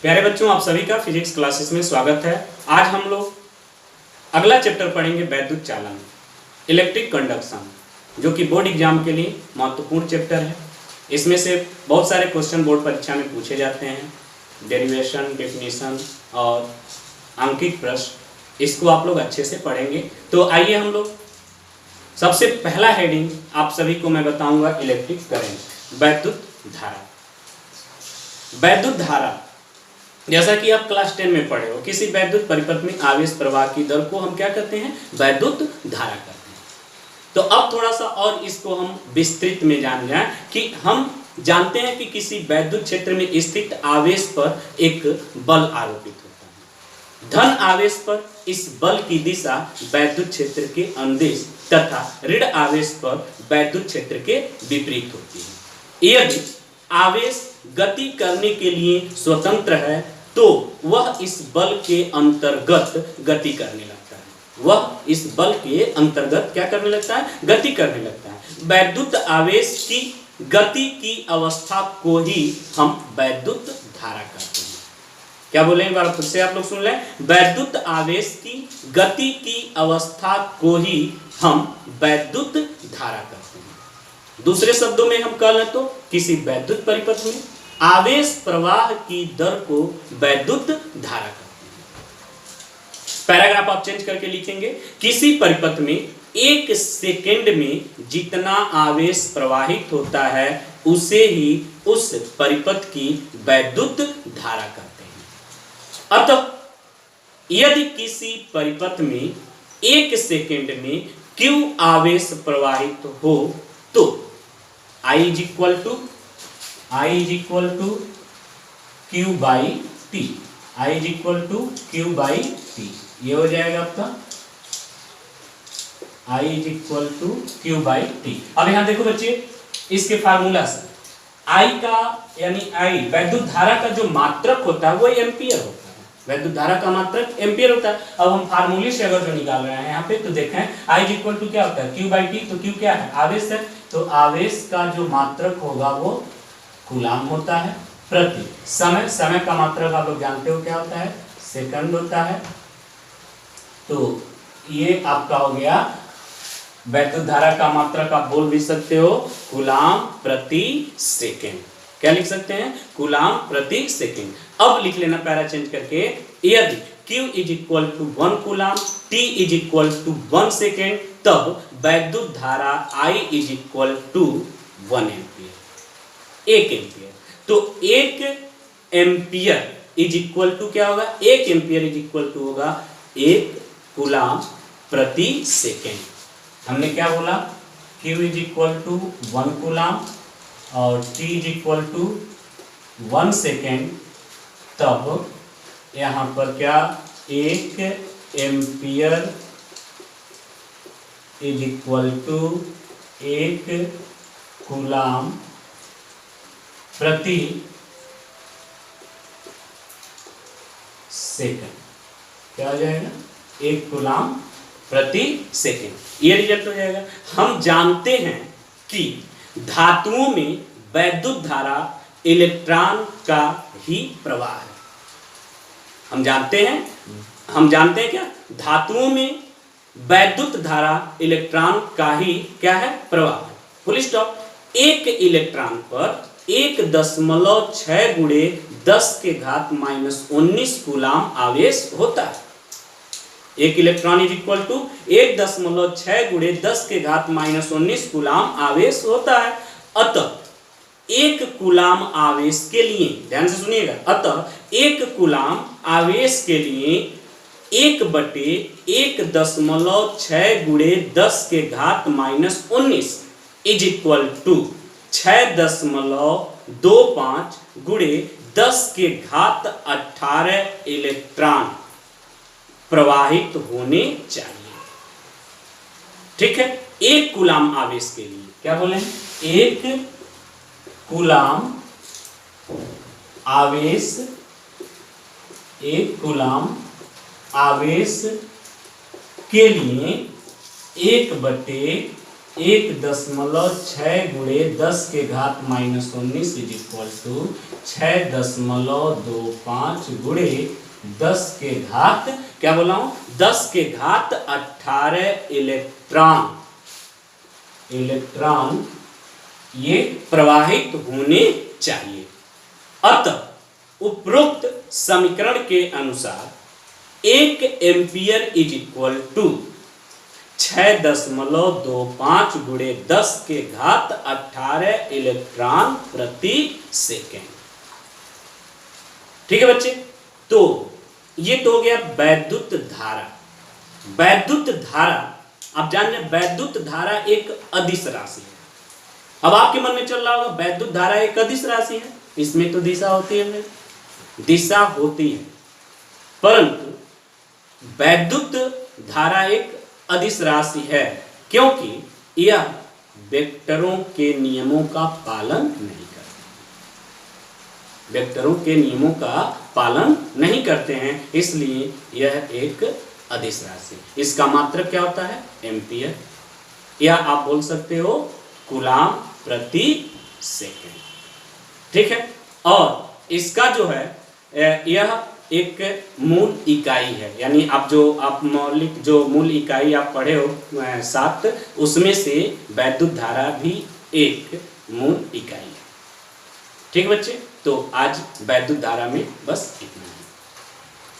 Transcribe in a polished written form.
प्यारे बच्चों, आप सभी का फिजिक्स क्लासेस में स्वागत है। आज हम लोग अगला चैप्टर पढ़ेंगे, वैद्युत चालन, इलेक्ट्रिक कंडक्शन, जो कि बोर्ड एग्जाम के लिए महत्वपूर्ण चैप्टर है। इसमें से बहुत सारे क्वेश्चन बोर्ड परीक्षा में पूछे जाते हैं, डेरिवेशन, डेफिनेशन और अंकित प्रश्न। इसको आप लोग अच्छे से पढ़ेंगे। तो आइए हम लोग, सबसे पहला हेडिंग आप सभी को मैं बताऊंगा, इलेक्ट्रिक करंट, वैद्युत धारा। वैद्युत धारा, जैसा कि आप क्लास 10 में पढ़े हो, किसी वैद्युत परिपथ में आवेश प्रवाह की दर को हम क्या कहते हैं? वैद्युत धारा कहते हैं। तो अब थोड़ा सा और इसको हम विस्तृत में जान जाएं कि हम जानते हैं कि किसी वैद्युत क्षेत्र में स्थित आवेश पर एक बल आरोपित होता है। धन आवेश पर इस बल की दिशा वैद्युत क्षेत्र के अनुदिश तथा ऋण आवेश पर वैद्युत क्षेत्र के विपरीत होती है। यदि आवेश गति करने के लिए स्वतंत्र है तो वह इस बल के अंतर्गत गति करने लगता है। वह इस बल के अंतर्गत क्या करने लगता है? गति करने लगता है। वैद्युत आवेश की गति की अवस्था को ही हम वैद्युत धारा कहते हैं। क्या बोले एक बार फिर से आप लोग सुन लें? वैद्युत आवेश की गति की अवस्था को ही हम वैद्युत धारा कहते हैं। दूसरे शब्दों में हम कह लें तो किसी वैद्युत परिपथ में आवेश प्रवाह की दर को वैद्युत धारा कहते हैं। पैराग्राफ आप चेंज करके लिखेंगे, किसी परिपथ में एक सेकेंड में जितना आवेश प्रवाहित होता है उसे ही उस परिपथ की वैद्युत धारा कहते हैं। अतः यदि किसी परिपथ में एक सेकेंड में Q आवेश प्रवाहित हो तो I is equal to Q by T, I is equal to Q by T. ये हो जाएगा आपका I is equal to Q by T. अब यहां देखो बच्चे, इसके फार्मूला से I का यानी I वैद्युत धारा का जो मात्रक होता है वो एम्पियर होता है। वैद्युत धारा का मात्रक एम्पियर होता है। अब हम फार्मूले से अगर जो निकाल रहे हैं यहाँ पे, तो देखें I इज इक्वल टू क्या होता है? Q by T. तो Q क्या है? आवेश है। तो आवेश का जो मात्रक होगा वो कूलाम होता है प्रति समय। समय का मात्रक आप लोग जानते हो क्या होता है? सेकंड होता है। तो ये आपका हो गया वैद्युत धारा का मात्रक। आप बोल भी सकते हो कूलाम प्रति सेकेंड। क्या लिख सकते हैं? कूलाम प्रति सेकेंड। अब लिख लेना पैरा चेंज करके, यदि Q is equal to 1 coulomb, T is equal to 1 second, तब वैद्युत धारा I is equal to 1 ampere, 1 ampere. तो 1 एम्पियर इज इक्वल टू क्या होगा? 1 एम्पियर इज इक्वल टू होगा 1 कूलाम प्रति सेकेंड। हमने क्या बोला? Q is equal to 1 coulomb और T is equal to 1 second, तब यहाँ पर क्या 1 ampere is equal to 1 coulomb प्रति सेकंड। क्या हो जाएगा? 1 कूलाम प्रति सेकंड। ये रिजल्ट हो जाएगा। हम जानते हैं कि धातुओं में वैद्युत धारा इलेक्ट्रॉन का ही प्रवाह है। हम जानते हैं क्या? धातुओं में वैद्युत धारा इलेक्ट्रॉन का ही क्या है? प्रवाह है। Full stop. एक इलेक्ट्रॉन पर 1.6 गुणे 10 के घात -19 कूलाम आवेश होता है। एक इलेक्ट्रॉन इज इक्वल टू 1.6 गुणे 10 के घात -19 कूलाम आवेश होता है। अतः 1 कूलाम आवेश के लिए, ध्यान से सुनिएगा, अतः 1 कूलाम आवेश के लिए 1/1.6 गुणे 10 के घात -19 इज इक्वल टू 6.25 गुणे 10 के घात 18 इलेक्ट्रॉन प्रवाहित होने चाहिए। ठीक है? 1 कूलाम आवेश के लिए क्या बोले? 1 कूलाम आवेश, 1 कूलाम आवेश के लिए 1/1 1.6 गुणे 10 के घात -19 इज इक्वल टू 6.25 गुणे 10 के घात, क्या बोला हूं, 10 के घात 18 इलेक्ट्रॉन ये प्रवाहित होने चाहिए। अतः उपरोक्त समीकरण के अनुसार 1 एम्पियर इज इक्वल टू 6.25 गुणे 10 के घात 18 इलेक्ट्रॉन प्रति सेकेंड। ठीक है बच्चे, तो ये तो हो गया वैद्युत धारा। वैद्युत धारा, आप जान रहे वैद्युत धारा एक अदिश राशि है। अब आपके मन में चल रहा होगा वैद्युत धारा एक अदिश राशि है, इसमें तो दिशा होती है, दिशा होती है, परंतु वैद्युत धारा एक अदिश राशि है क्योंकि यह वेक्टरों के नियमों का पालन नहीं करती, वेक्टरों के नियमों का पालन नहीं करते हैं, इसलिए यह एक अदिश राशि। इसका मात्रक क्या होता है, एम्पियर, या आप बोल सकते हो कूलाम प्रति सेकेंड। ठीक है, और इसका जो है यह एक मूल इकाई है, यानी आप मौलिक जो मूल इकाई आप पढ़े हो 7, उसमें से वैद्युत धारा भी एक मूल इकाई है। ठीक बच्चे, तो आज वैद्युत धारा में बस इतना।